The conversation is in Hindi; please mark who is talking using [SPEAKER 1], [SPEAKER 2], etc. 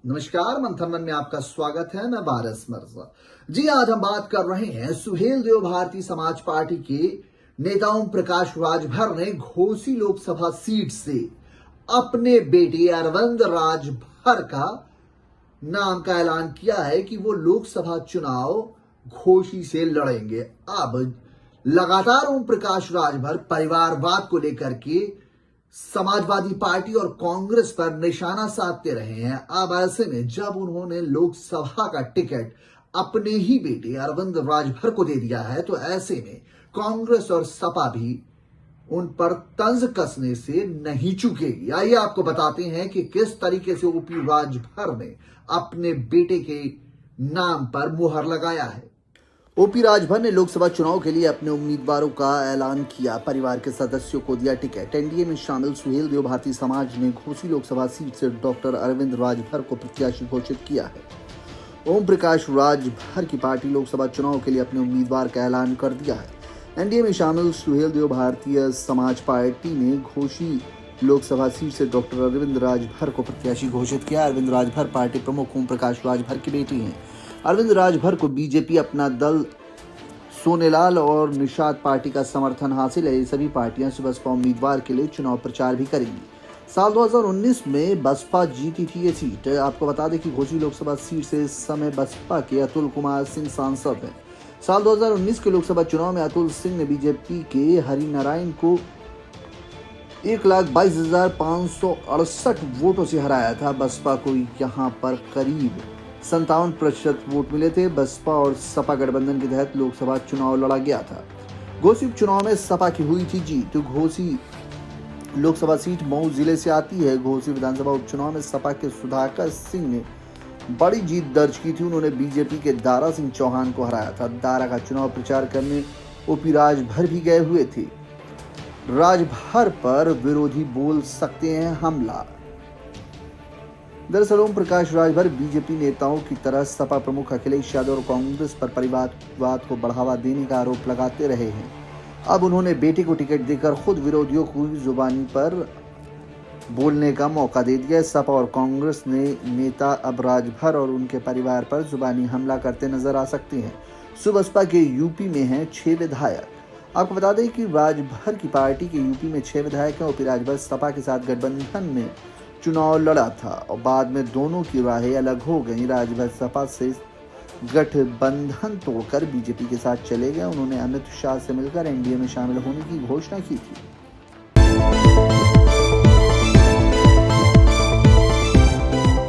[SPEAKER 1] नमस्कार, मंथन मन में आपका स्वागत है। मैं बारिश मिर्जा। जी, आज हम बात कर रहे हैं सुहेल देव भारतीय समाज पार्टी के नेता ओम प्रकाश राजभर ने घोसी लोकसभा सीट से अपने बेटे अरविंद राजभर का नाम का ऐलान किया है कि वो लोकसभा चुनाव घोसी से लड़ेंगे। अब लगातार ओम प्रकाश राजभर परिवारवाद को लेकर के समाजवादी पार्टी और कांग्रेस पर निशाना साधते रहे हैं। अब ऐसे में जब उन्होंने लोकसभा का टिकट अपने ही बेटे अरविंद राजभर को दे दिया है, तो ऐसे में कांग्रेस और सपा भी उन पर तंज कसने से नहीं चूकेगी। आइए आपको बताते हैं कि किस तरीके से ओपी राजभर ने अपने बेटे के नाम पर मुहर लगाया है। ओपी राजभर ने लोकसभा चुनाव के लिए अपने उम्मीदवारों का ऐलान किया। परिवार के सदस्यों को दिया टिकट। एनडीए में शामिल सुहेल देव भारतीय समाज ने घोसी लोकसभा सीट से डॉक्टर अरविंद राजभर को प्रत्याशी घोषित किया है। ओम प्रकाश राजभर की पार्टी लोकसभा चुनाव के लिए अपने उम्मीदवार का ऐलान कर दिया है। एनडीए में शामिल सुहेल देव भारतीय समाज पार्टी ने घोसी लोकसभा सीट से डॉक्टर अरविंद राजभर को प्रत्याशी घोषित किया। अरविंद राजभर पार्टी प्रमुख ओम प्रकाश राजभर की बेटी हैं। अरविंद राजभर को बीजेपी, अपना दल, सोनेलाल और निषाद पार्टी का समर्थन हासिल है। ये सभी पार्टियां बसपा उम्मीदवार के लिए चुनाव प्रचार भी करेंगी। साल 2019 में बसपा जीती थी ये सीट। आपको बता दें कि घोसी लोकसभा सीट से इस समय बसपा के अतुल कुमार सिंह सांसद हैं। साल 2019 के लोकसभा चुनाव में अतुल सिंह ने बीजेपी के हरिनारायण को 1,22,568 वोटों से हराया था। बसपा को यहाँ पर करीब 57% वोट मिले थे। बसपा और सपा गठबंधन के तहत लोकसभा चुनाव लड़ा गया था। घोसी उपचुनाव में सपा की हुई थी जीत। घोसी लोकसभा सीट मऊ जिले से आती है। घोसी विधानसभा उपचुनाव में सपा के सुधाकर सिंह ने बड़ी जीत दर्ज की थी। उन्होंने बीजेपी के दारा सिंह चौहान को हराया था। दारा का चुनाव प्रचार करने ओपी राजभर भी गए हुए थे। राजभर पर विरोधी बोल सकते हैं हमला। दरअसल ओम प्रकाश राजभर बीजेपी नेताओं की तरह सपा प्रमुख अखिलेश यादव और कांग्रेस पर परिवारवाद को बढ़ावा देने का आरोप लगाते रहे हैं। अब उन्होंने बेटे को टिकट देकर खुद विरोधियों को जुबानी पर बोलने का मौका दे दिया। सपा और कांग्रेस ने नेता अब राजभर और उनके परिवार पर जुबानी हमला करते नजर आ सकते हैं। सुबसपा के यूपी में हैं 6 विधायक। आपको बता दें कि राजभर की पार्टी के यूपी में 6 विधायक हैं। ओपी राजभर सपा के साथ गठबंधन में चुनाव लड़ा था और बाद में दोनों की राहें अलग हो गई। राजभर सपा से गठबंधन तोड़कर बीजेपी के साथ चले गए। उन्होंने अमित शाह से मिलकर एनडीए में शामिल होने की घोषणा की थी।